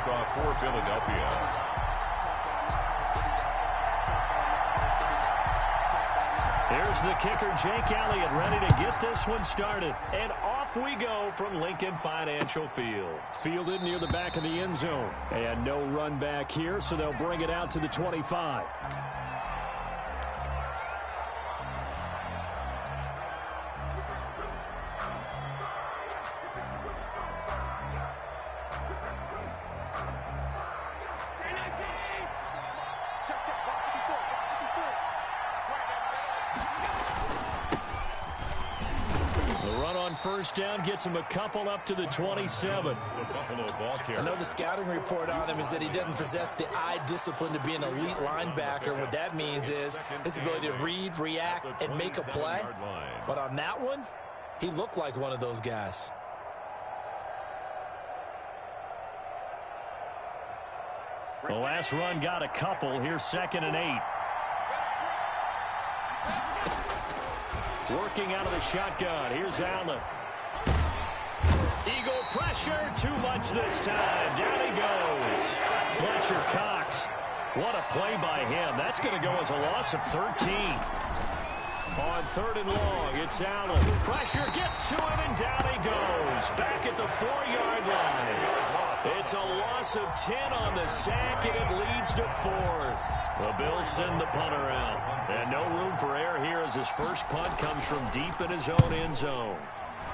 kickoff for Philadelphia. Here's the kicker, Jake Elliott, ready to get this one started. And off we go from Lincoln Financial Field. Fielded near the back of the end zone. And no run back here, so they'll bring it out to the 25. First down gets him a couple up to the 27. I know the scouting report on him is that he doesn't possess the eye discipline to be an elite linebacker. What that means is his ability to read, react, and make a play. But on that one, he looked like one of those guys. The last run got a couple. Here's 2nd and 8. Working out of the shotgun. Here's Allen. Eagle pressure. Too much this time. Down he goes. Fletcher Cox. What a play by him. That's going to go as a loss of 13. On 3rd and long, it's Allen. Pressure gets to him, and down he goes. Back at the 4-yard line. It's a loss of 10 on the sack, and it leads to 4th. The Bills send the punter out. And no room for error here as his first punt comes from deep in his own end zone.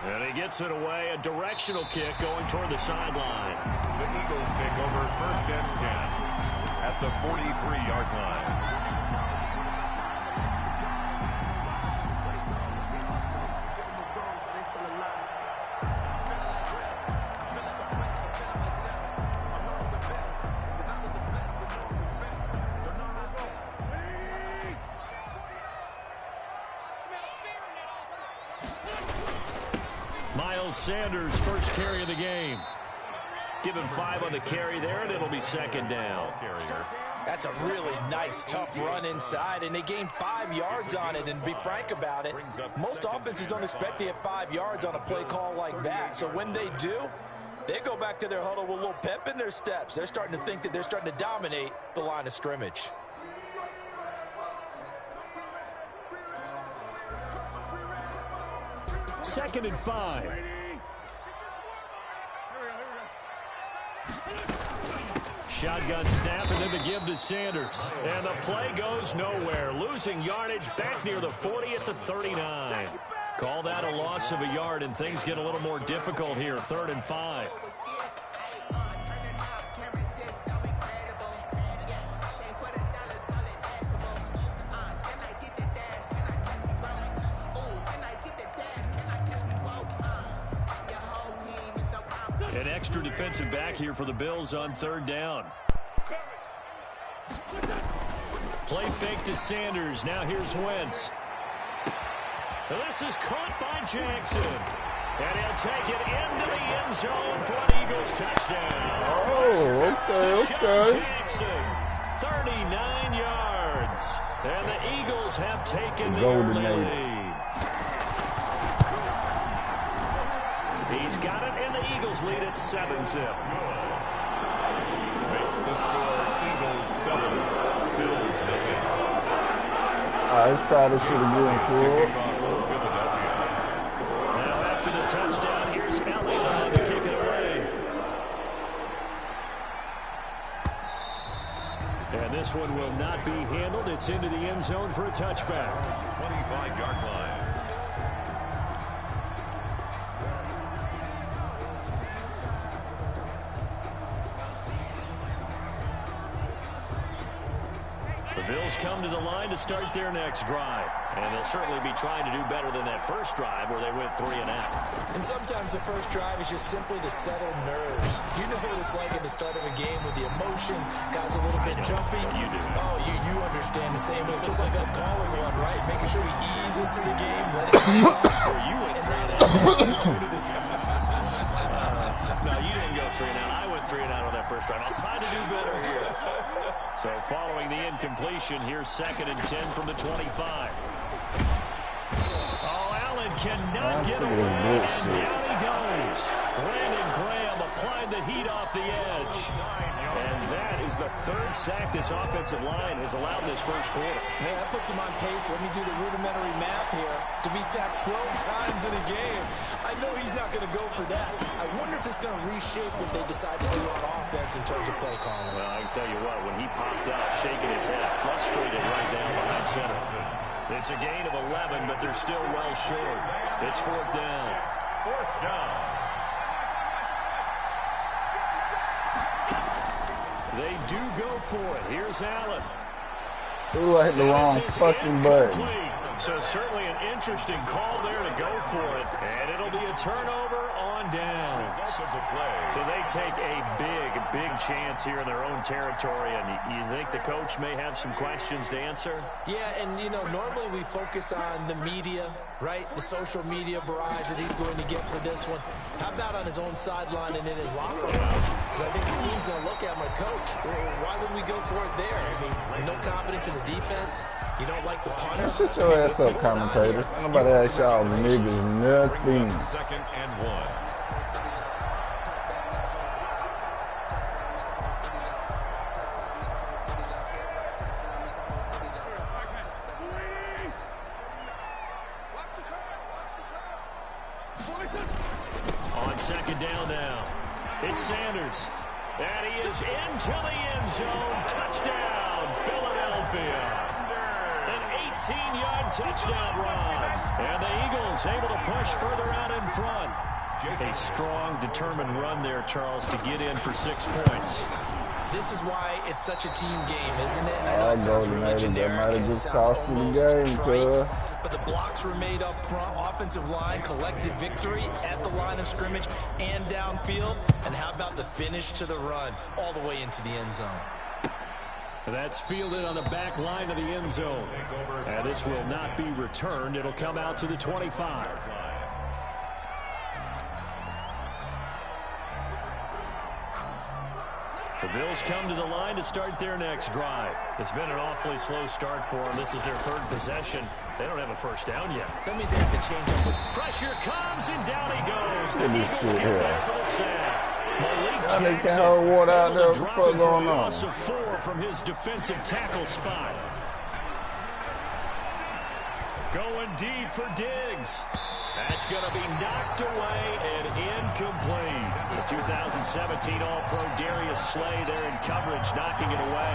And he gets it away, a directional kick going toward the sideline. The Eagles take over 1st and 10 at the 43-yard line. Sanders, first carry of the game. Give him 5 on the carry there, and it'll be 2nd down. That's a really nice, tough run inside, and they gained 5 yards on it. And to be frank about it, most offenses don't expect to get 5 yards on a play call like that. So when they do, they go back to their huddle with a little pep in their steps. They're starting to think that they're starting to dominate the line of scrimmage. Second and 5. Shotgun snap, and then the give to Sanders. And the play goes nowhere. Losing yardage back near the 40 at the 39. Call that a loss of a yard, and things get a little more difficult here. 3rd and 5. An extra defensive back here for the Bills on 3rd down. Play fake to Sanders. Now here's Wentz. This is caught by Jackson. And he'll take it into the end zone for an Eagles touchdown. Oh, okay. Jackson, 39 yards. And the Eagles have taken the early lead. He's got it, and the Eagles lead at 7-zip. Makes the score Eagles 7, Bills nothing. Let's try this shit again, cool. Now after the touchdown, here's Elliott on to kick it away. And this one will not be handled. It's into the end zone for a touchback. 25-yard line. The Bills come to the line to start their next drive. And they'll certainly be trying to do better than that first drive where they went 3 and out. And sometimes the first drive is just simply to settle nerves. You know what it's like at the start of a game with the emotion, guys a little bit jumpy. You do. Oh, you understand the same way. Just like us calling one, right? Making sure we ease into the game, let it cross. Where you went 3 and out. No, you didn't go 3 and out. I went 3 and out on that first drive. I'll try to do better here. So following the incompletion, here's 2nd and 10 from the 25. Oh, Allen cannot get away, and down he goes. Brandon Graham applied the heat off the edge. And that is the third sack this offensive line has allowed this first quarter. Man, that puts him on pace. Let me do the rudimentary math here. To be sacked 12 times in a game, I know he's not going to go for that. I wonder if it's going to reshape what they decide to do on offense in terms of play calling. Well, I can tell you what, when he popped out, shaking his head, frustrated right down behind center. It's a gain of 11, but they're still well short. It's fourth down. Fourth down. They do go for it. Here's Allen. Ooh, I hit the wrong fucking button. So certainly an interesting call there to go for it. And it'll be a turnover on downs. So they take a big chance here in their own territory. And you think the coach may have some questions to answer? Yeah, and, you know, normally we focus on the media, right? The social media barrage that he's going to get for this one. How about on his own sideline and in his locker room? Because I think the team's going to look at him like, Coach, why would we go for it there? I mean, no confidence in the defense. You don't like the punter? Shut your ass up, commentator. Nobody asked y'all niggas nothing. Second and 1. On second down now, it's Sanders. And he is into the end zone. Touchdown, Philadelphia. An 18-yard touchdown run. And the Eagles able to push further out in front. A strong, determined run there, Charles, to get in for 6 points. This is why it's such a team game, isn't it? And I know I it sounds go really to generic might and have it just sounds cost you the almost game, trite, cuz. but the blocks were made up front. Offensive line collected victory at the line of scrimmage and downfield. And how about the finish to the run all the way into the end zone? That's fielded on the back line of the end zone. And this will not be returned. It'll come out to the 25. The Bills come to the line to start their next drive. It's been an awfully slow start for them. This is their third possession. They don't have a first down yet. So that means they have to change up. Pressure comes, and down he goes. The Look at this Eagles shit get here. there for the sack. Malik Y'all niggas can't Jackson hold water out there. able What to the drop fuck it for going a on? loss of 4 from his defensive tackle spot. Going deep for Diggs. That's going to be knocked away and incomplete. The 2017 All-Pro Darius Slay there in coverage, knocking it away.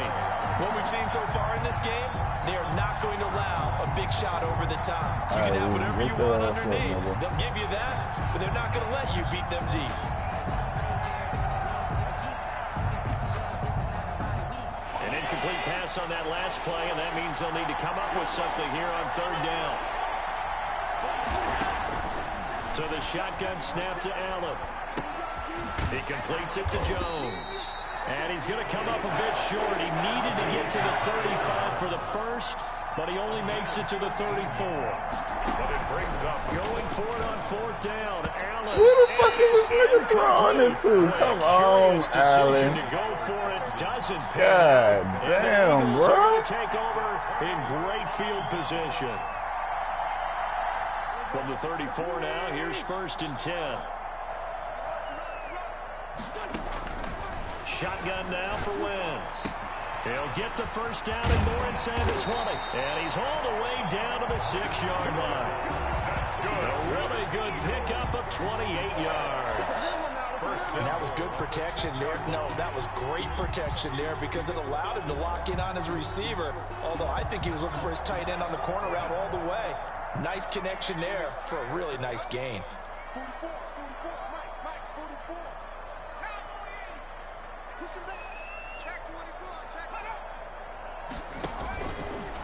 What we've seen so far in this game, they are not going to allow a big shot over the top. You can have whatever you want underneath. They'll give you that, but they're not going to let you beat them deep. An incomplete pass on that last play, and that means they'll need to come up with something here on third down. So the shotgun snap to Allen. He completes it to Jones. And he's going to come up a bit short. He needed to get to the 35 for the first, but he only makes it to the 34. But it brings up Going for it on fourth down. Allen. Who the fuck is this nigga throwing it to? Come on, Decision Allen. to go for it doesn't pay. God And damn, the Eagles are bro. going to take over in great field position. From the 34 now, here's first and 10. Shotgun now for Wentz. He'll get the first down and more inside the 20. And he's all the way down to the 6-yard line. A really good pickup of 28 yards. And that was good protection there. No, that was great protection there because it allowed him to lock in on his receiver. Although I think he was looking for his tight end on the corner route all the way. Nice connection there for a really nice gain.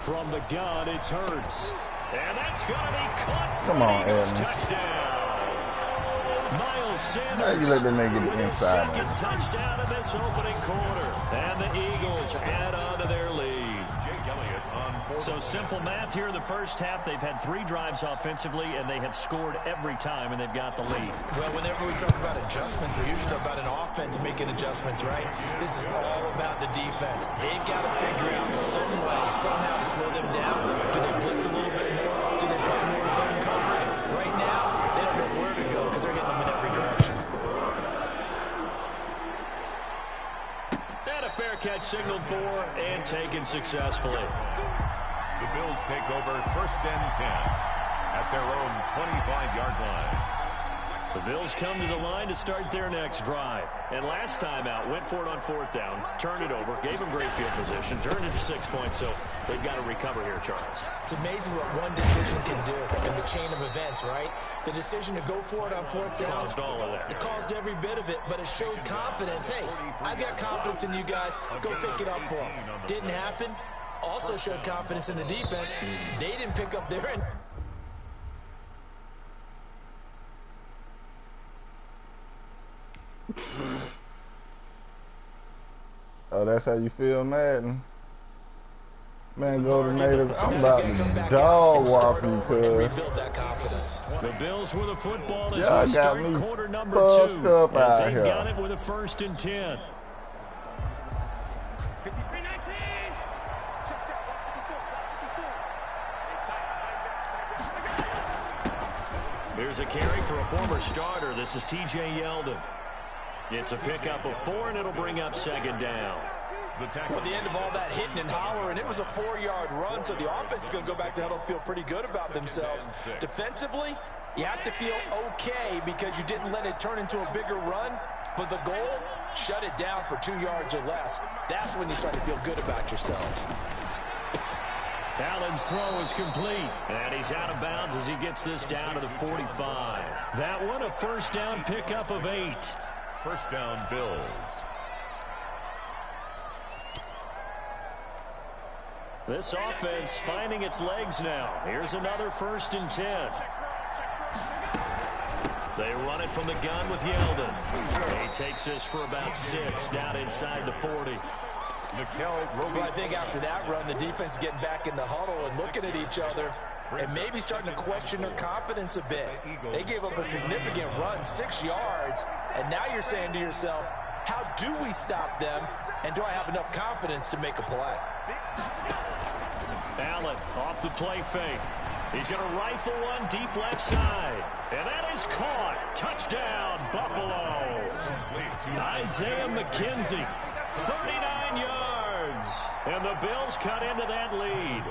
From the gun, it's Hurts. And that's going to be caught. Come on, Eagles Evans. touchdown. Miles Sanders. How you let that nigga get the inside, Second man? touchdown in this opening quarter. And the Eagles add on to their lead. Jake Elliott on fourth. So simple math here in the first half. They've had 3 drives offensively, and they have scored every time, and they've got the lead. Well, whenever we talk about adjustments, we usually talk about an offense making adjustments, right? This is all about the defense. They've got to figure out some way, somehow to slow them down. Do they blitz a little bit more? Do they play more zone coverage? Right now, they don't know where to go because they're hitting them in every direction. And a fair catch signaled for and taken successfully. The Bills take over 1st and 10 at their own 25-yard line. The Bills come to the line to start their next drive. And last time out, went for it on 4th down, turned it over, gave them great field position, turned it to 6 points, so they've got to recover here, Charles. It's amazing what one decision can do in the chain of events, right? The decision to go for it on 4th down. Caused all of that. It caused every bit of it, but it showed confidence. Hey, I've got confidence in you guys. Go pick it up for them. Didn't happen. Also showed confidence in the defense. They didn't pick up their end. Oh, that's how you feel, Madden? Man, go to natives. I'm about to dog walk you, cuz. Rebuild that confidence. The Bills with a football as Y'all we got start me quarter number fucked 2. up As out they here. got it with a 1st and 10. Here's a carry for a former starter. This is T.J. Yeldon. It's a pickup of 4, and it'll bring up 2nd down. At the end of all that hitting and hollering, it was a 4-yard run, so the offense is going to go back to huddle and feel pretty good about themselves. Defensively, you have to feel okay because you didn't let it turn into a bigger run, but the goal, shut it down for 2 yards or less. That's when you start to feel good about yourselves. Allen's throw is complete, and he's out of bounds as he gets this down to the 45. That one, a 1st down pickup of 8. 1st down, Bills. This offense finding its legs now. Here's another 1st and 10. They run it from the gun with Yeldon. He takes this for about 6 down inside the 40. Well, I think after that run, the defense is getting back in the huddle and looking at each other and maybe starting to question their confidence a bit. They gave up a significant run, 6 yards, and now you're saying to yourself, how do we stop them, and do I have enough confidence to make a play? Allen off the play fake. He's going to rifle one deep left side. And that is caught. Touchdown, Buffalo. Isaiah McKenzie, 39 yards. And the Bills cut into that lead.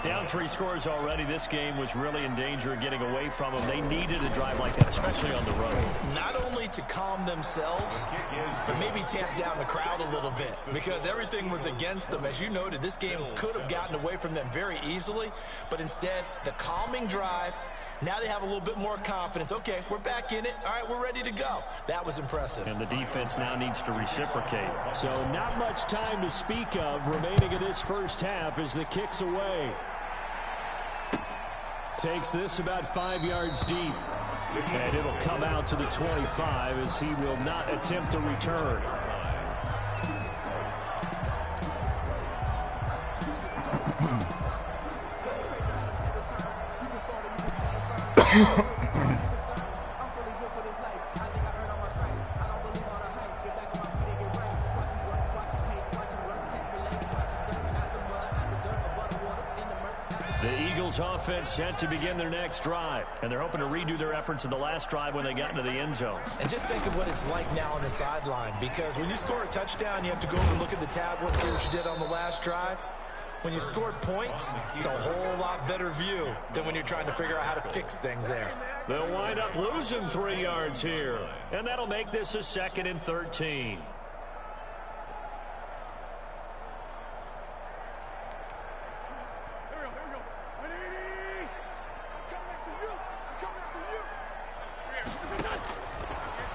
Down 3 scores already. This game was really in danger of getting away from them. They needed a drive like that, especially on the road. Not only to calm themselves, but maybe tamp down the crowd a little bit because everything was against them. As you noted, this game could have gotten away from them very easily, but instead, the calming drive, now they have a little bit more confidence. Okay, we're back in it. All right, we're ready to go. That was impressive. And the defense now needs to reciprocate. So not much time to speak of remaining in this first half as the kick's away. Takes this about 5 yards deep. And it'll come out to the 25 as he will not attempt to return. The Eagles offense set to begin their next drive, and they're hoping to redo their efforts in the last drive when they got into the end zone. And just think of what it's like now on the sideline, because when you score a touchdown, you have to go over and look at the tablet and see what you did on the last drive. When you scored points, it's a whole lot better view than when you're trying to figure out how to fix things there. They'll wind up losing 3 yards here, and that'll make this a 2nd and 13.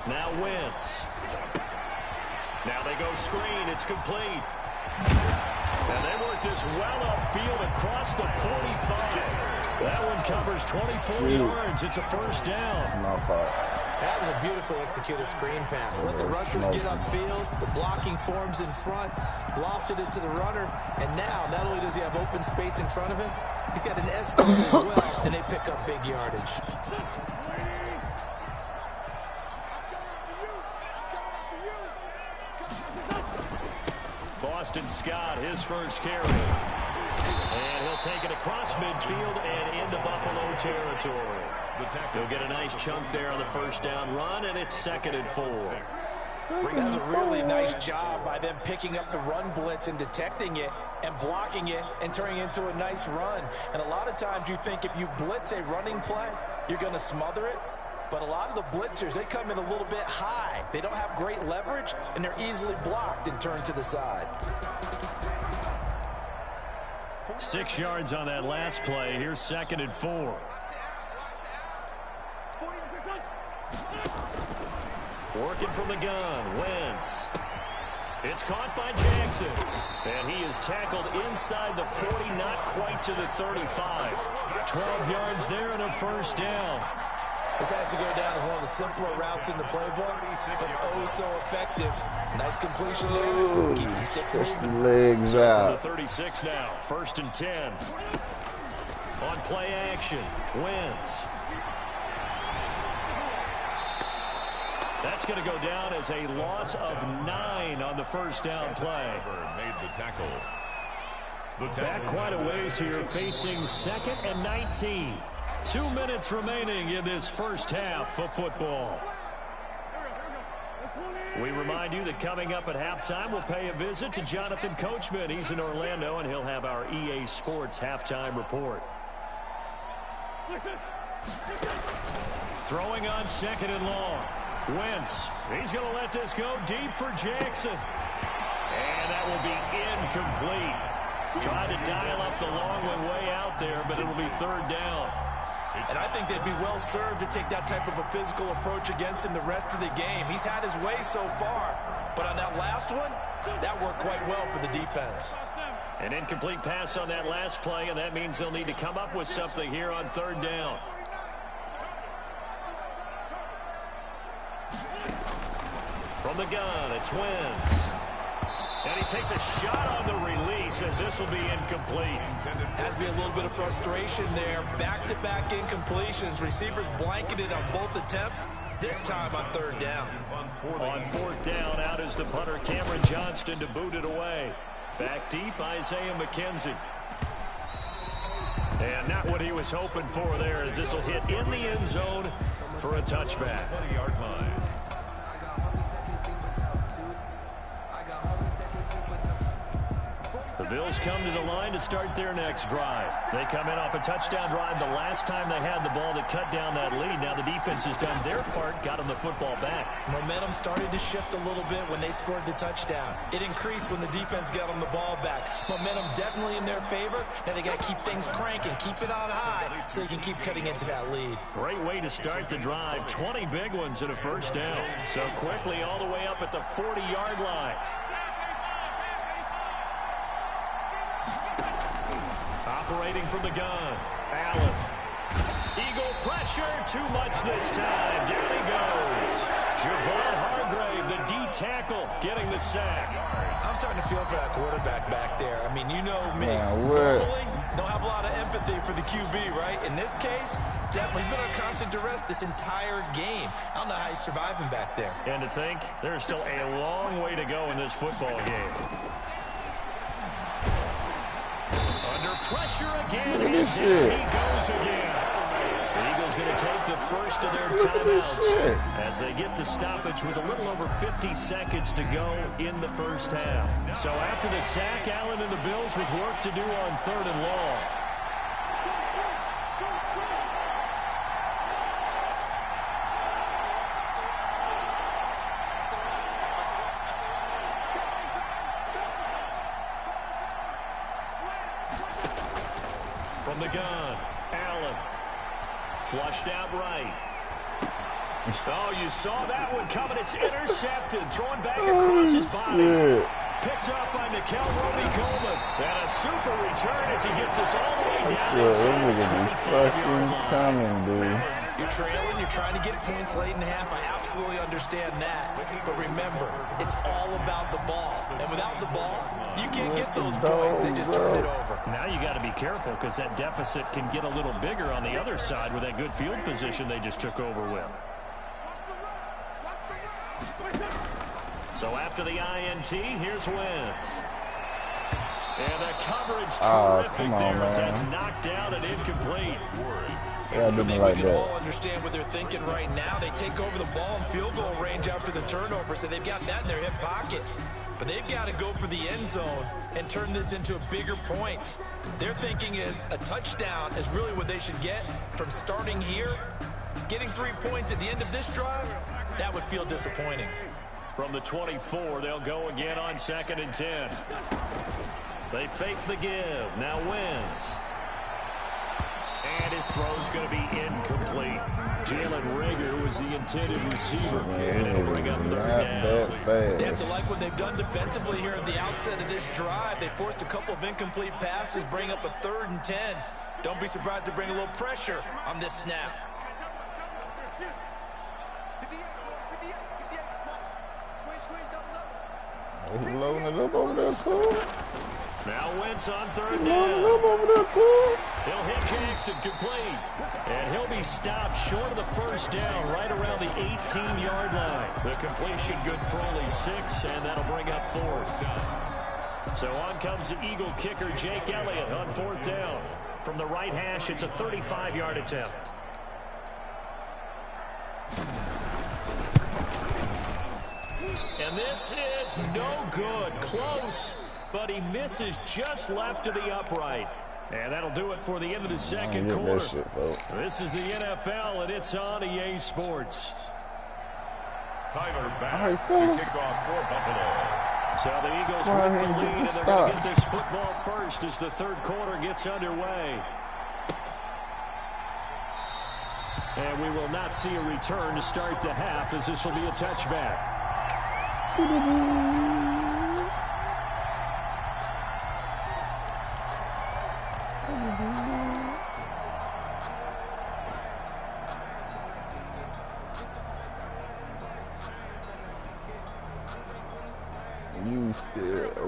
Now Wentz. Now they go screen. It's complete. And they work this well upfield across the 45. That one covers 24 yards. It's a 1st down. My fault. That was a beautiful executed screen pass. Let the rushers get upfield. The blocking forms in front. Lofted it to the runner. And now, not only does he have open space in front of him, he's got an escort as well. And they pick up big yardage. Boston Scott, his first carry. And he'll take it across midfield and into Buffalo territory. He'll get a nice chunk there on the first down run, and it's 2nd and 4. That's a really nice job by them picking up the run blitz and detecting it and blocking it and turning it into a nice run. And a lot of times you think if you blitz a running play, you're going to smother it. But a lot of the blitzers, they come in a little bit high. They don't have great leverage, and they're easily blocked and turned to the side. 6 yards on that last play. Here's 2nd and 4. Working from the gun, Wentz. It's caught by Jackson. And he is tackled inside the 40, not quite to the 35. 12 yards there and a first down. This has to go down as one of the simpler routes in the playbook, but oh so effective. Nice completion there. Keeps the sticks moving. Legs out. The 36 now. 1st and 10. On play action, Wentz. That's going to go down as a loss of 9 on the first down play. Made the tackle. Back quite a ways here, facing 2nd and 19. 2 minutes remaining in this first half of football. We remind you that coming up at halftime, we'll pay a visit to Jonathan Coachman. He's in Orlando, and he'll have our EA Sports halftime report. Throwing on 2nd and long. Wentz, he's going to let this go deep for Jackson. And that will be incomplete. Tried to dial up the long one way out there, but it'll be 3rd down. And I think they'd be well served to take that type of a physical approach against him the rest of the game. He's had his way so far, but on that last one, that worked quite well for the defense. An incomplete pass on that last play, and that means they'll need to come up with something here on 3rd down. From the gun, it's Wentz. And he takes a shot on the release as this will be incomplete. Has to be a little bit of frustration there. Back-to-back incompletions. Receivers blanketed on both attempts, this time on 3rd down. On 4th down, out is the punter, Cameron Johnston, to boot it away. Back deep, Isaiah McKenzie. And not what he was hoping for there, as this will hit in the end zone for a touchback. 20-yard line. The Bills come to the line to start their next drive. They come in off a touchdown drive the last time they had the ball that cut down that lead. Now the defense has done their part, got them the football back. Momentum started to shift a little bit when they scored the touchdown. It increased when the defense got them the ball back. Momentum definitely in their favor. Now they got to keep things cranking, keep it on high so they can keep cutting into that lead. Great way to start the drive. 20 big ones and a first down. So quickly all the way up at the 40-yard line. Operating from the gun, Allen. Eagle pressure, too much this time. Down he goes. Javon Hargrave, the D tackle, getting the sack. I'm starting to feel for that quarterback back there. I mean, you know me. Normally, don't have a lot of empathy for the QB, right? In this case, definitely he's been under constant duress this entire game. I don't know how he's surviving back there. And to think there's still a long way to go in this football game. Under pressure again, and down he goes again. The Eagles going to take the first of their timeouts as they get the stoppage with a little over 50 seconds to go in the first half. So after the sack, Allen and the Bills with work to do on 3rd and long. From the gun, Allen. Flushed out right. Oh, you saw that one coming. It's intercepted. Thrown back across his body. Picked up by Nickel Roby-Coleman. And a super return as he gets us all the way down inside the 25-yard line. You're trailing, you're trying to get points late in the half. I absolutely understand that. But remember, it's all about the ball. And without the ball, you can't get those points. They just turn it over. Now you got to be careful because that deficit can get a little bigger on the other side with that good field position they just took over with. So after the INT, here's Wentz. And the coverage terrific come on, there man. as that's knocked down and incomplete. Yeah, I think like we can that. all understand what they're thinking right now. They take over the ball in field goal range after the turnover, so they've got that in their hip pocket. But they've got to go for the end zone and turn this into a bigger point. Their thinking is a touchdown is really what they should get from starting here. Getting 3 points at the end of this drive, that would feel disappointing. From the 24, they'll go again on 2nd and 10. They fake the give. Now Wentz. And his throw's going to be incomplete. Jalen Reagor was the intended receiver. And it'll bring up 3rd down. They have to like what they've done defensively here at the outset of this drive. They forced a couple of incomplete passes, bring up a 3rd and 10. Don't be surprised to bring a little pressure on this snap. He's loading it up over there, cool. Now Wentz on 3rd Loading down. it up over there, cool. He'll hit Jackson complete. And he'll be stopped short of the 1st down right around the 18-yard line. The completion good for only 6, and that'll bring up 4th. So on comes the Eagle kicker, Jake Elliott, on 4th down. From the right hash, it's a 35-yard attempt. And this is no good. Close, but he misses just left of the upright. And that'll do it for the end of the 2nd quarter. This is the NFL, and it's on EA Sports. Tyler Bass to kick off for Buffalo. So the Eagles with the lead, and they're going to get this football first as the 3rd quarter gets underway. And we will not see a return to start the half, as this will be a touchback.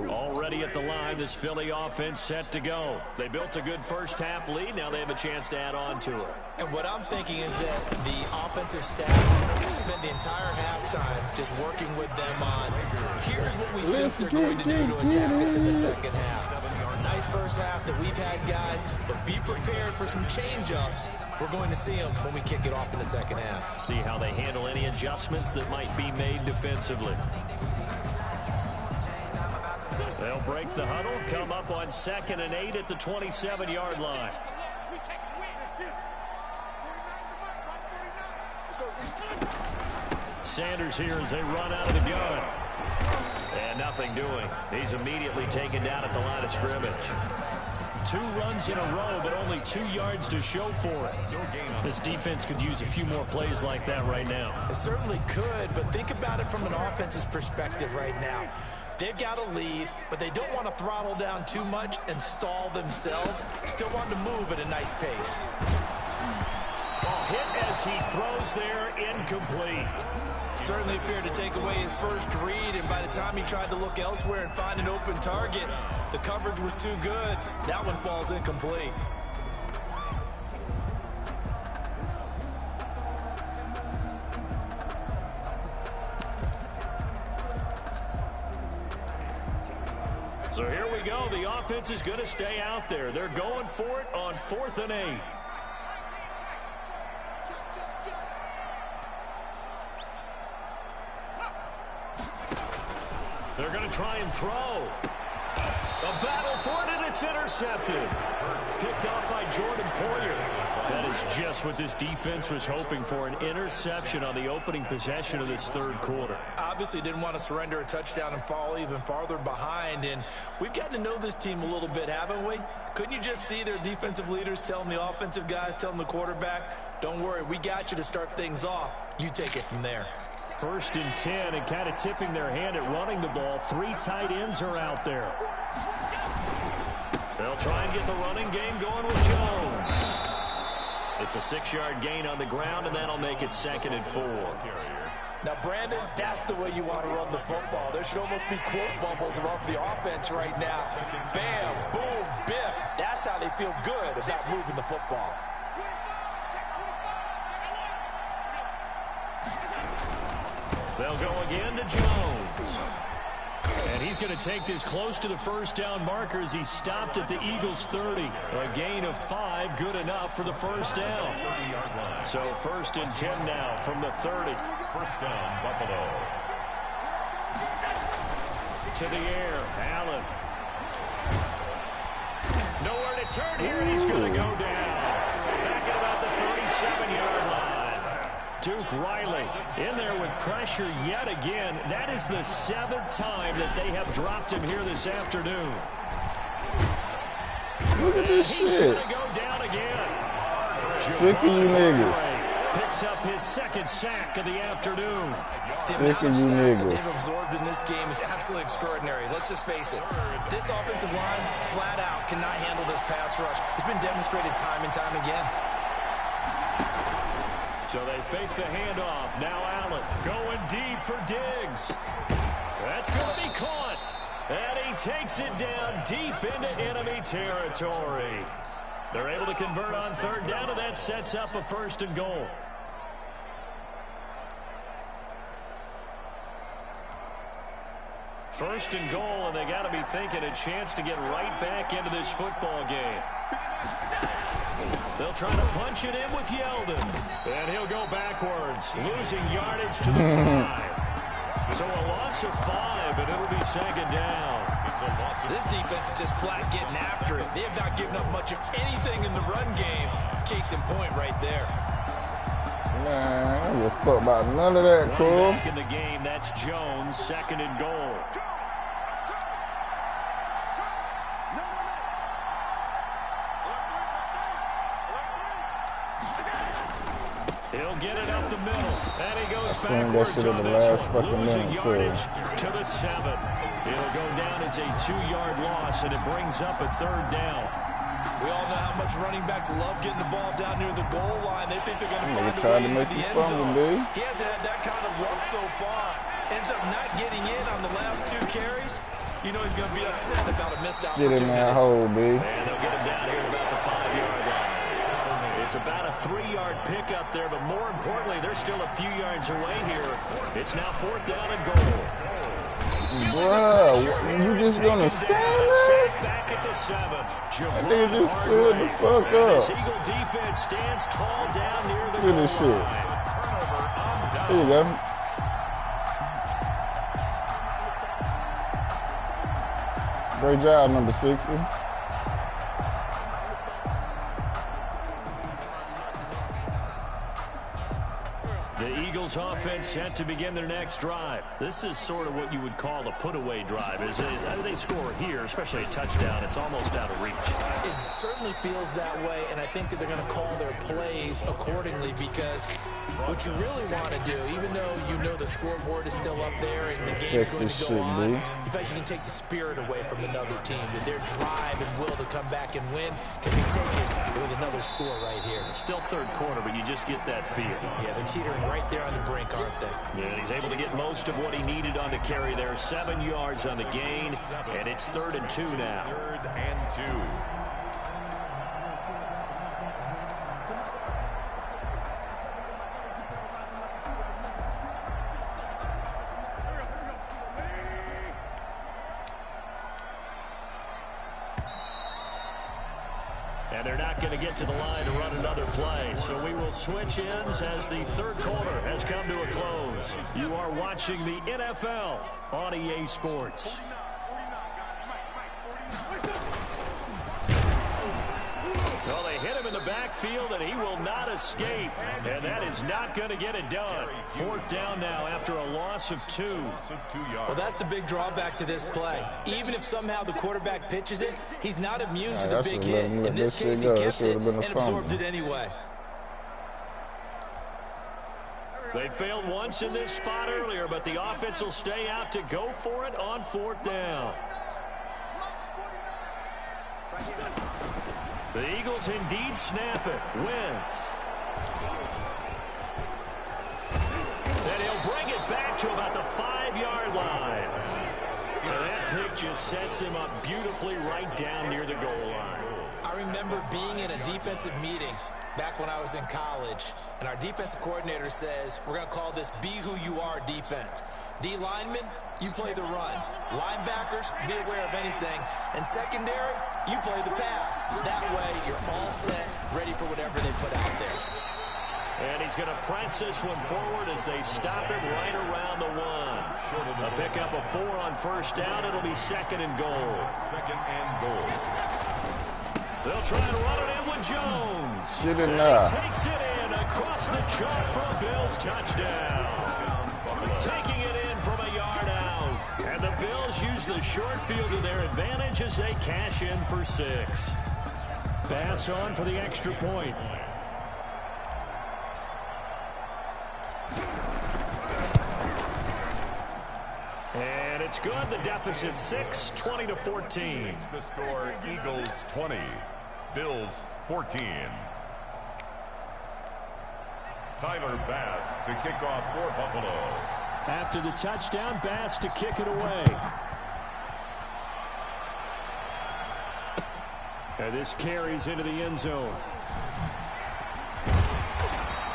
Already at the line, this Philly offense set to go. They built a good first half lead. Now they have a chance to add on to it. And what I'm thinking is that the offensive staff spent the entire halftime just working with them on, here's what we think they're going to do to attack us in the 2nd half. Nice first half that we've had, guys, but be prepared for some change-ups. We're going to see them when we kick it off in the 2nd half. See how they handle any adjustments that might be made defensively. They'll break the huddle, come up on 2nd and 8 at the 27-yard line. Sanders here as they run out of the gun. And nothing doing. He's immediately taken down at the line of scrimmage. 2 runs in a row, but only 2 yards to show for it. This defense could use a few more plays like that right now. It certainly could, but think about it from an offense's perspective right now. They've got a lead, but they don't want to throttle down too much and stall themselves. Still want to move at a nice pace. Ball hit as he throws there, incomplete. Certainly appeared to take away his first read, and by the time he tried to look elsewhere and find an open target, the coverage was too good. That one falls incomplete. So here we go. The offense is going to stay out there. They're going for it on 4th and 8. They're going to try and throw. A battle for it, and it's intercepted. Picked off by Jordan Poyer. That is just what this defense was hoping for, an interception on the opening possession of this 3rd quarter. Obviously didn't want to surrender a touchdown and fall even farther behind, and we've gotten to know this team a little bit, haven't we? Couldn't you just see their defensive leaders telling the offensive guys, telling the quarterback, don't worry, we got you to start things off. You take it from there. 1st and 10, and kind of tipping their hand at running the ball. 3 tight ends are out there. They'll try and get the running game going with Jones. It's a 6-yard gain on the ground, and that'll make it 2nd and 4. Now, Brandon, that's the way you want to run the football. There should almost be quote bubbles above the offense right now. Bam, boom, biff. That's how they feel good about moving the football. They'll go again to Jones. And he's going to take this close to the first down marker as he stopped at the Eagles' 30. A gain of 5, good enough for the first down. So 1st and 10 now from the 30. First down, Buffalo. To the air, Allen. Nowhere to turn here, and he's going to go down. Back at about the 37-yard line. Duke Riley in there with pressure yet again. That is the 7th time that they have dropped him here this afternoon. Look at this He's shit. going to go down again. Sick of you niggas. Picks up his 2nd sack of the afternoon. The Sick amount of of you sacks that niggas. they've absorbed in this game is absolutely extraordinary. Let's just face it. This offensive line, flat out, cannot handle this pass rush. It's been demonstrated time and time again. So they fake the handoff. Now Allen going deep for Diggs. That's going to be caught. And he takes it down deep into enemy territory. They're able to convert on 3rd down, and that sets up a 1st and goal. First and goal, and they got to be thinking a chance to get right back into this football game. They'll try to punch it in with Yeldon. And he'll go backwards, losing yardage to the 5. So a loss of 5, and it'll be 2nd down. This defense is just flat getting after it. They have not given up much of anything in the run game. Case in point right there. Man, I don't give a fuck about none of that, cool. Back in the game, that's Jones, 2nd and goal. He'll get it up the middle, and he goes backwards on this one, losing yardage to the 7. It'll go down as a 2-yard loss, and it brings up a 3rd down. We all know how much running backs love getting the ball down near the goal line. They think they're going to find a try way to into make the you end fumble, zone. dude. He hasn't had that kind of luck so far. Ends up not getting in on the last 2 carries. You know he's going to be upset about a missed opportunity. Get in that hole, B. And they'll get him down here about the 5-yard line. It's about a 3-yard pickup there, but more importantly, they're still a few yards away here. It's now 4th down and goal. Bruh, you just gonna stand there? Back at the 7. That nigga just stood the fuck This up. Eagle defense stands tall down near the Look at this goal shit. line. Here you go. Great job, number 60. The Eagles offense set to begin their next drive. This is sort of what you would call a put-away drive. As they score here, especially a touchdown, it's almost out of reach. It certainly feels that way, and I think that they're going to call their plays accordingly because what you really want to do, even though you know the scoreboard is still up there and the game's going to go on, in fact, you can take the spirit away from another team, that their drive and will to come back and win can be taken with another score right here. Still 3rd quarter, but you just get that feel. Yeah, they're teetering right there on the brink, aren't they? Yeah, he's able to get most of what he needed on the carry there. 7 yards on the gain, and it's 3rd and 2 now. 3rd and 2. And they're not going to get to the line to run another play. So we will switch ends as the 3rd quarter has come to a close. You are watching the NFL on EA Sports. Well, they hit him in the backfield, and he will not escape. And that is not going to get it done. 4th down now after a loss of 2. Well, that's the big drawback to this play. Even if somehow the quarterback pitches it, he's not immune to the big hit. In this case, he kept it and absorbed it anyway. They failed once in this spot earlier, but the offense will stay out to go for it on 4th down. The Eagles indeed snap it. Wentz. And he'll bring it back to about the 5-yard line. And that pick just sets him up beautifully right down near the goal line. I remember being in a defensive meeting back when I was in college, and our defensive coordinator says, we're going to call this Be Who You Are defense. D linemen, you play the run. Linebackers, be aware of anything. And secondary, you play the pass. That way, you're all set, ready for whatever they put out there. And he's going to press this one forward as they stop him right around the 1. A pickup of 4 on first down. It'll be 2nd and goal. 2nd and goal. They'll try and run it in with Jones. Get in there. He takes it in across the chalk for a Bills touchdown. Taking it in from a yard out. And the Bills use the short field to their advantage as they cash in for 6. Pass on for the extra point. And it's good. The deficit 6, 20-14. The score, Eagles 20, Bills 14. Tyler Bass to kick off for Buffalo. After the touchdown, Bass to kick it away. And this carries into the end zone.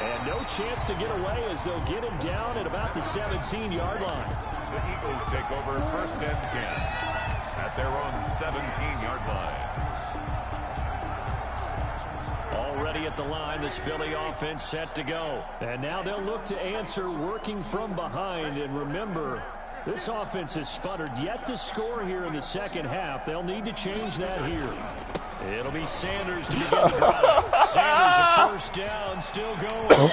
And no chance to get away as they'll get him down at about the 17-yard line. The Eagles take over 1st and 10 at their own 17-yard line. Already at the line, this Philly offense set to go. And now they'll look to answer working from behind. And remember, this offense has sputtered yet to score here in the second half. They'll need to change that here. It'll be Sanders to begin the drive. Sanders a 1st down, still going.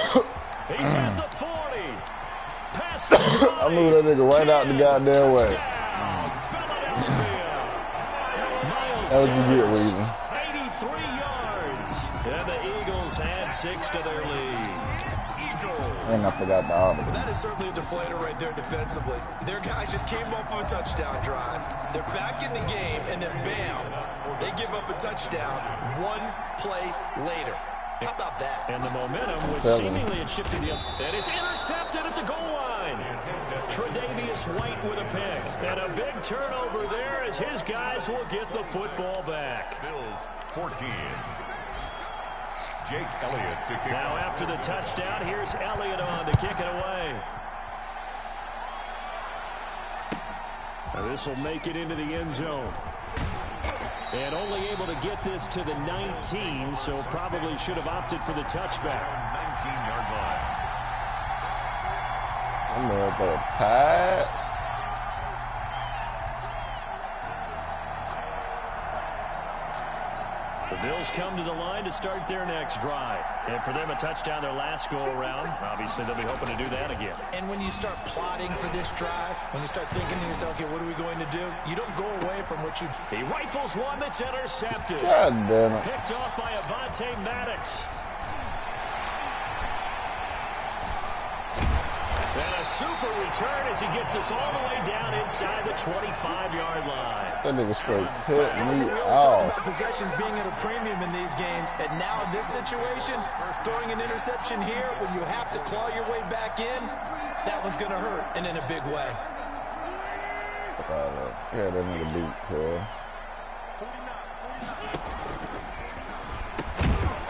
He's at the 40. Past the 20. I moved that nigga right out the goddamn way. That was a good reason. 83 yards. And the Eagles add 6 to their lead. And I forgot the audible. Well, that is certainly a deflator right there defensively. Their guys just came off of a touchdown drive. They're back in the game, and then bam, they give up a touchdown 1 play later. How about that? And the momentum was seemingly had shifted him. And it's intercepted at the goal line. Tre'Davious White with a pick. And a big turnover there as his guys will get the football back. Bills 14. Jake Elliott to kick now off. After the touchdown, here's Elliott on to kick it away. This will make it into the end zone. And only able to get this to the 19, so probably should have opted for the touchback. 19-yard line. I'm a little bit tired. The Bills come to the line to start their next drive. And for them, a touchdown their last go-around. Obviously, they'll be hoping to do that again. And when you start plotting for this drive, when you start thinking to yourself, okay, what are we going to do? You don't go away from what you... He rifles one that's intercepted. God damn it. Picked off by Avonte Maddox. And a super return as he gets us all the way down inside the 25-yard line. That nigga straight hit me We always talk off. about possessions being at a premium in these games, and now in this situation, throwing an interception here when you have to claw your way back in, that one's going to hurt, and in a big way. Yeah, that nigga beat too.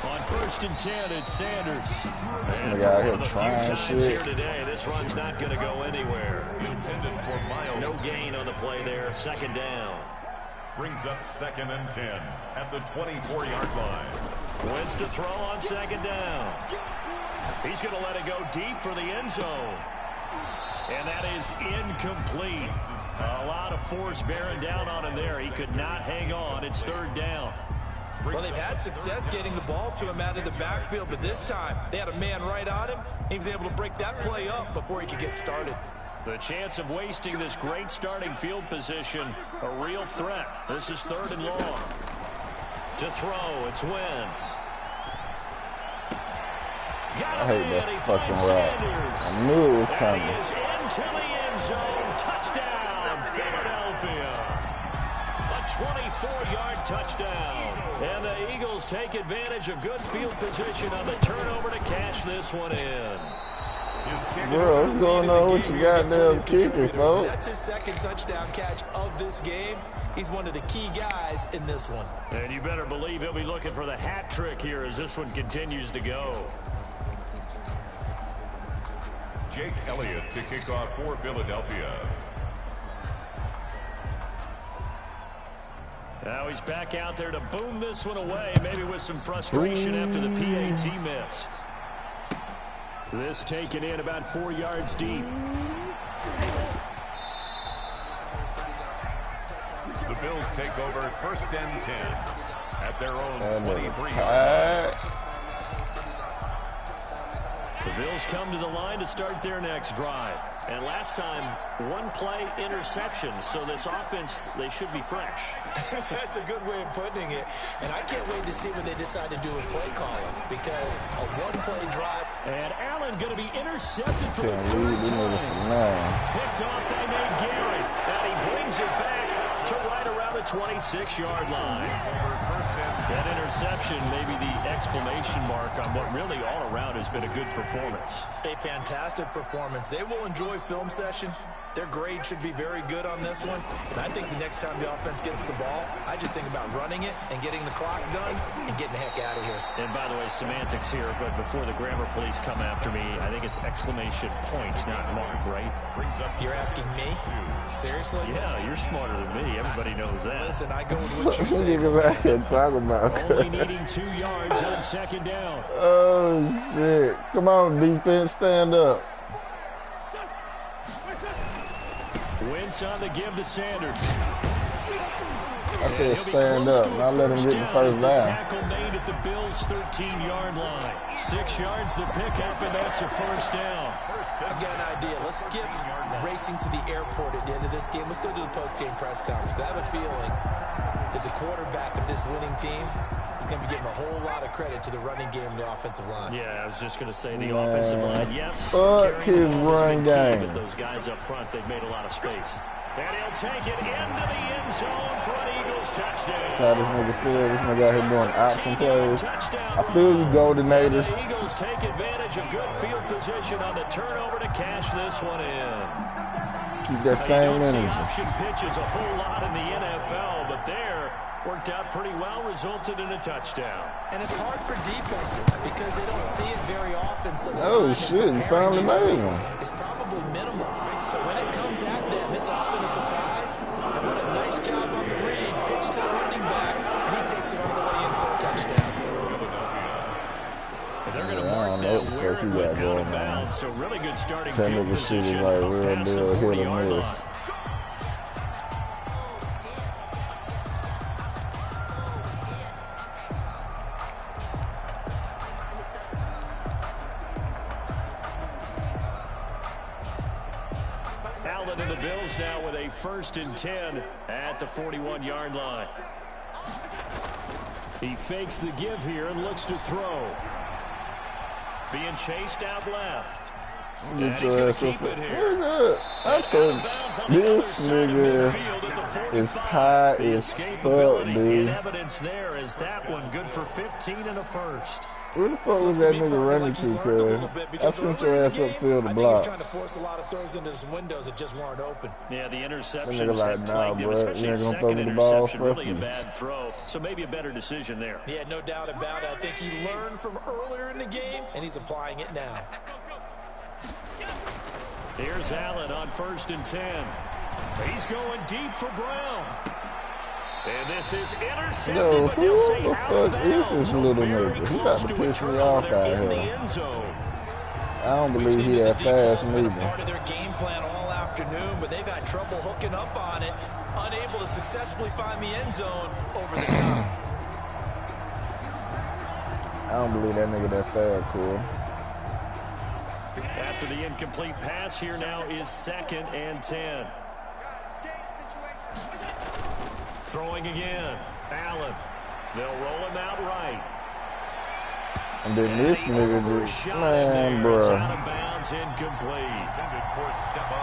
On 1st and 10, it's Sanders. And Nigga out for here one of the few trying times shit. here today, this run's not going to go anywhere. Intended for Miles. No gain on the play there. 2nd down. Brings up 2nd and 10 at the 24-yard line. Wins to throw on 2nd down. He's going to let it go deep for the end zone. And that is incomplete. A lot of force bearing down on him there. He could not hang on. It's 3rd down. Well, they've had success getting the ball to him out of the backfield, but this time they had a man right on him. He was able to break that play up before he could get started. The chance of wasting this great starting field position, a real threat. This is 3rd and long. To throw, it's Wentz. I hate that fucking route. I knew it was coming. And he is into the end zone. Touchdown, Philadelphia. A 24-yard touchdown. And the Eagles take advantage of good field position on the turnover to cash this one in. Bro, what's going on with your goddamn kicker, folks? That's his 2nd touchdown catch of this game. He's one of the key guys in this one. And you better believe he'll be looking for the hat trick here as this one continues to go. Jake Elliott to kick off for Philadelphia. Now he's back out there to boom this one away, maybe with some frustration after the PAT miss. This taken in about 4 yards deep. The Bills take over 1st and 10 at their own 23-yard line. The Bills come to the line to start their next drive. And last time, 1 play interception. So this offense, they should be fresh. That's a good way of putting it. And I can't wait to see what they decide to do with play calling. Because a 1-play drive. And Allen going to be intercepted for the 3rd time. Picked off by Nate Gary. And he brings it back to right around the 26-yard line. That interception may be the exclamation mark on what really all around has been a good performance. A fantastic performance. They will enjoy film session. Their grade should be very good on this one. And I think the next time the offense gets the ball, I just think about running it and getting the clock done and getting the heck out of here. And by the way, semantics here, but before the grammar police come after me, I think it's exclamation point, not mark, right? You're asking me? Seriously? Yeah, you're smarter than me. Everybody knows that. Listen, I go with what you say. Only needing 2 yards on 2nd down. Oh, shit. Come on, defense, stand up. Wentz on the give to Sanders. I said stand up. Now let him get the first down. Tackle made at the Bills' 13-yard line. 6 yards the pickup, and that's a 1st down. I've got an idea. Let's skip racing to the airport at the end of this game. Let's go to the post-game press conference. I have a feeling that the quarterback of this winning team is going to be giving a whole lot of credit to the running game and the offensive line. Yeah, I was just going to say the offensive line. Yes, fuck his run game. But those guys up front, they've made a lot of space. And he'll take it into the end zone for an Eagles touchdown. That's how this nigga feel. This nigga out here doing option plays. I feel you, Goldenators. The Eagles take advantage of good field position on the turnover to cash this one in. Keep that same energy. Option pitches a whole lot in the NFL, but there worked out pretty well, resulted in a touchdown. And it's hard for defenses because they don't see it very often. So oh shit, you finally made one. It's probably minimal. So when it comes at them, it's often a surprise. And what a nice job on the read. Pitch to the running back, and he takes it all the way in for a touchdown. And they're going to mark that where it went out of bounds. So really good starting field position. Like real past the deal, 40-yard line. Allen and the Bills now with a 1st and 10 at the 41-yard line. He fakes the give here and looks to throw. Being chased out left. And he's going to keep it here. I told this nigga is high as fuck, dude. Evidence there is that one good for 15 and a 1st. Where the fuck was that nigga running to, cuz? I sent your ass upfield to block. Trying to force a lot of throws into some windows that just weren't open. Yeah, the interception like, nah, bro, you ain't gonna throw me the ball. Really a bad throw, so maybe a better decision there. Yeah, no doubt about it. I think he learned from earlier in the game, and he's applying it now. Here's Allen on 1st and 10. He's going deep for Brown. And this is intercepted, yo, but they'll say who the fuck is this little nigga? He about to piss me off out here. I don't believe he that fast neither. Part of their game plan all afternoon, but they've had trouble hooking up on it, unable to successfully find the end zone over the top. I don't believe that nigga that fast, cool. After the incomplete pass, here now is 2nd and 10. Throwing again. Allen. They'll roll him out right. And then this nigga just, man, bro. Out of bounds, incomplete.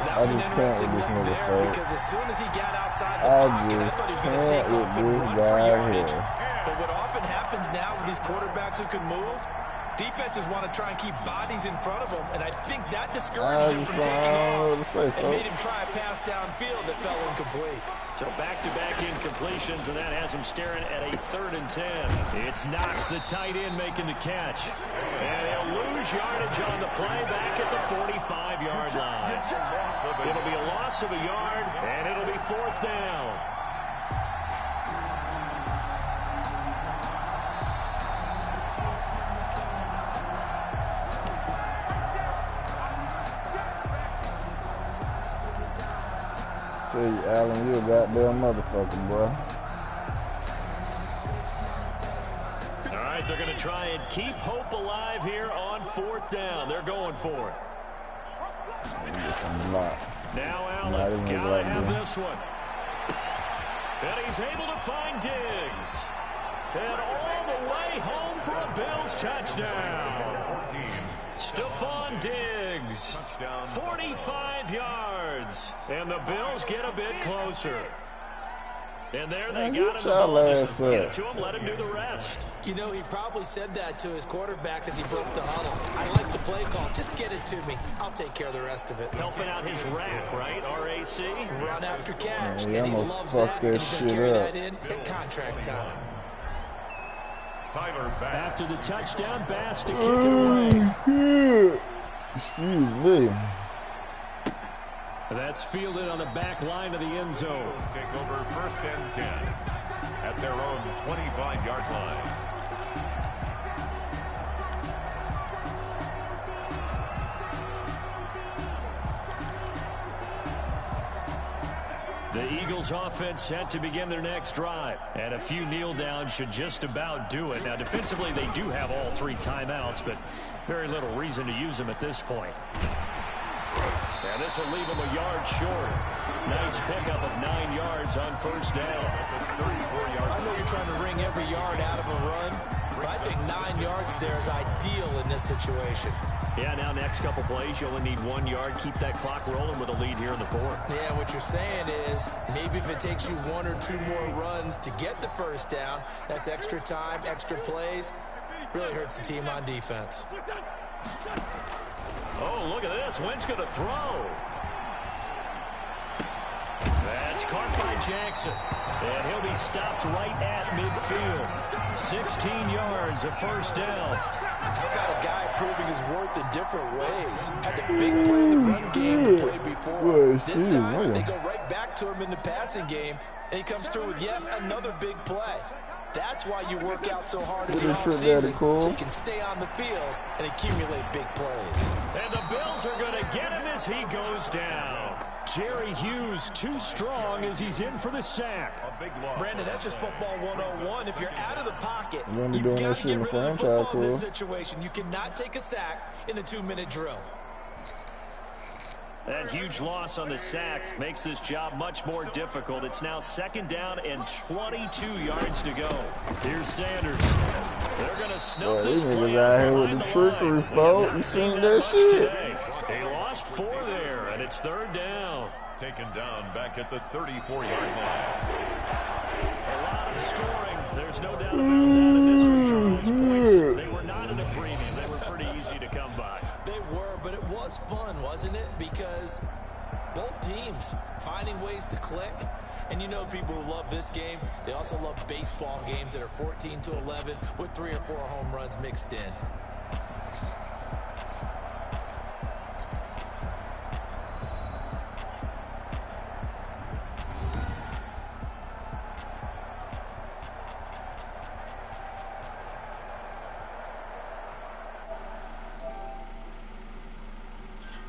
That was an interesting look there because as soon as he got outside the pocket, I thought he was going to take off and run for yardage. But what often happens now with these quarterbacks who can move, defenses want to try and keep bodies in front of them, and I think that discouraged him from taking off and made him try a pass downfield that fell incomplete. So back-to-back incompletions, and that has him staring at a 3rd and 10. It's Knox, the tight end, making the catch. And he'll lose yardage on the play back at the 45-yard line. It'll be a loss of a yard, and it'll be 4th down. tell you, Allen, you a goddamn motherfucker, boy. All right, they're going to try and keep hope alive here on 4th down. They're going for it. Now Allen, gotta have this one. And he's able to find Diggs. And all the way home for a Bills touchdown. Stephon Diggs, 45 yards. And the Bills get a bit closer. And there they got him the ball. Just get it to him, let him do the rest. You know, he probably said that to his quarterback as he broke the huddle. I like the play call. Just get it to me. I'll take care of the rest of it. Helping out his rack, right? RAC? Run after catch. Yeah, and he loves that. And he's going to carry that in at contract time. After the touchdown, Bass to kick it away. Excuse me. That's fielded on the back line of the end zone. Take over 1st and 10 at their own 25-yard line. The Eagles offense set to begin their next drive. And a few kneel downs should just about do it. Now, defensively, they do have all 3 timeouts, but very little reason to use them at this point. And this will leave them a yard short. Nice pickup of 9 yards on 1st down. I know you're trying to wring every yard out of a run, but I think 9 yards there is ideal in this situation. Yeah, now next couple plays, you only need 1 yard. Keep that clock rolling with a lead here in the 4th. Yeah, what you're saying is maybe if it takes you 1 or 2 more runs to get the 1st down, that's extra time, extra plays. Really hurts the team on defense. Oh, look at this. Wentz going to throw. That's caught by Jackson. And he'll be stopped right at midfield. 16 yards, a 1st down. How about a guy proving his worth in different ways? Had the big play in the run game to play before. This time, they go right back to him in the passing game, and he comes through with yet another big play. That's why you work out so hard in the offseason, so you can stay on the field and accumulate big plays. And the Bills are going to get him as he goes down. Jerry Hughes too strong as he's in for the sack. Brandon, that's just football 101. If you're out of the pocket, you've got to get rid of the football in this situation. You cannot take a sack in a 2-minute drill. That huge loss on the sack makes this job much more difficult. It's now 2nd down and 22 yards to go. Here's Sanders. They're going to snow this play out here with the trickery, folks. You seen that shit? They lost 4 there, and it's 3rd down. Taken down back at the 34-yard line. A lot of scoring. There's no doubt about that in this return. Points, they were not in a premium. They were pretty easy to come by. They were, but it was fun, wasn't it? Because both teams finding ways to click. And you know people who love this game, they also love baseball games that are 14-11 with 3 or 4 home runs mixed in.